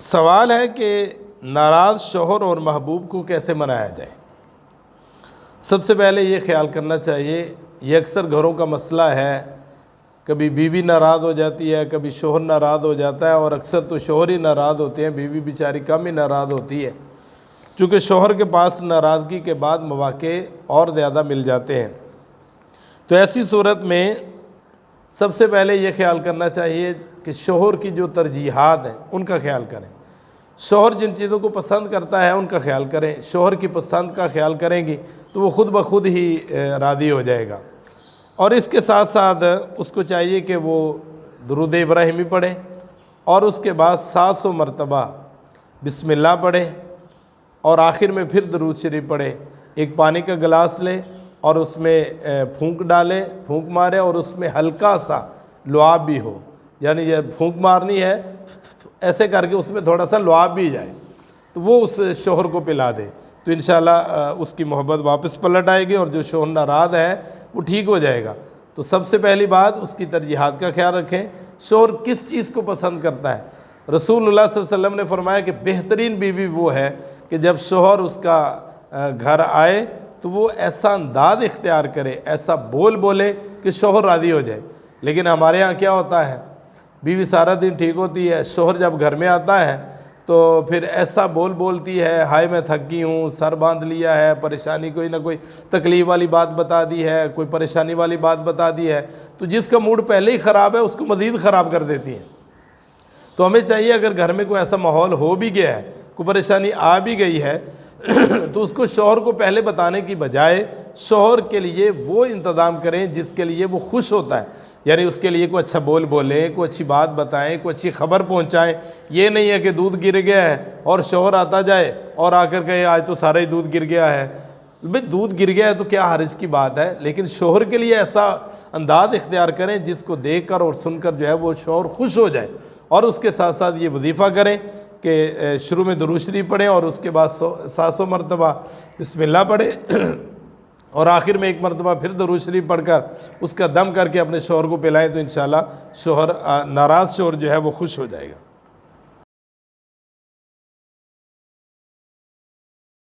سوال ہے کہ ناراض شوہر اور محبوب کو کیسے منایا جائے۔ سب سے پہلے یہ خیال کرنا چاہیے، یہ اکثر گھروں کا مسئلہ ہے، کبھی بیوی ناراض ہو جاتی ہے، کبھی شوہر ناراض ہو جاتا ہے، اور اکثر تو شوہر ہی ناراض ہوتے ہیں، بیوی بیچاری کم ہی ناراض ہوتی ہے، چونکہ شوہر کے پاس ناراضگی کے بعد مواقع اور زیادہ مل جاتے ہیں۔ تو ایسی صورت میں سب سے پہلے یہ خیال کرنا چاہیے کہ شوہر کی جو ترجیحات ہیں ان کا خیال کریں۔ شوہر جن چیزوں کو پسند کرتا ہے ان کا خیال کریں۔ شوہر کی پسند کا خیال کریں گی تو وہ خود بخود ہی راضی ہو جائے گا۔ اور اس کے ساتھ ساتھ اس کو چاہیے کہ وہ درود ابراہیمی پڑھے اور اس کے بعد 700 مرتبہ بسم اللہ پڑھے، اور آخر میں پھر درود شریف پڑھے۔ ایک پانی کا گلاس لے اور اس میں پھونک ڈالے، پھونک مارے، اور اس میں ہلکا سا لعاب بھی ہو، یعنی یہ پھونک مارنی ہے ایسے کر کے اس میں تھوڑا سا لعاب بھی جائے، تو وہ اس شوہر کو پلا دے، تو انشاءاللہ اس کی محبت واپس پلٹ آئے گی، اور جو شوہر ناراض ہے وہ ٹھیک ہو جائے گا۔ تو سب سے پہلی بات اس کی ترجیحات کا خیال رکھیں، شوہر کس چیز کو پسند کرتا ہے۔ رسول اللہ صلی اللہ علیہ وسلم نے فرمایا کہ بہترین بیوی وہ ہے کہ جب شوہر اس کا گھر آئے تو وہ ایسا انداز اختیار کرے، ایسا بول بولے کہ شوہر راضی ہو جائے۔ لیکن ہمارے ہاں کیا ہوتا ہے، بیوی سارا دن ٹھیک ہوتی ہے، شوہر جب گھر میں آتا ہے تو پھر ایسا بولتی ہے، ہائے میں تھک گئی ہوں، سر باندھ لیا ہے، پریشانی کوئی نہ کوئی تکلیف والی بات بتا دی ہے، کوئی پریشانی والی بات بتا دی ہے، تو جس کا موڈ پہلے ہی خراب ہے اس کو مزید خراب کر دیتی ہیں۔ تو ہمیں چاہیے اگر گھر میں کوئی ایسا ماحول ہو بھی گیا ہے، کوئی پریشانی آ بھی گئی ہے، تو اس کو شوہر کو پہلے بتانے کی بجائے شوہر کے لیے وہ انتظام کریں جس کے لیے وہ خوش ہوتا ہے، یعنی اس کے لیے کوئی اچھا بول بولیں، کوئی اچھی بات بتائیں، کوئی اچھی خبر پہنچائیں۔ یہ نہیں ہے کہ دودھ گر گیا ہے اور شوہر آتا جائے اور آ کر کہے آج تو سارا ہی دودھ گر گیا ہے۔ بھئی دودھ گر گیا ہے تو کیا حرج کی بات ہے، لیکن شوہر کے لیے ایسا انداز اختیار کریں جس کو دیکھ کر اور سن کر جو ہے وہ شوہر خوش ہو جائے۔ اور اس کے ساتھ ساتھ یہ وظیفہ کریں کہ شروع میں درود شریف پڑھیں اور اس کے بعد 700 مرتبہ بسم اللہ پڑھیں، اور آخر میں ایک مرتبہ پھر درود شریف پڑھ کر اس کا دم کر کے اپنے شوہر کو پلائیں، تو انشاءاللہ شوہر ناراض شوہر جو ہے وہ خوش ہو جائے گا۔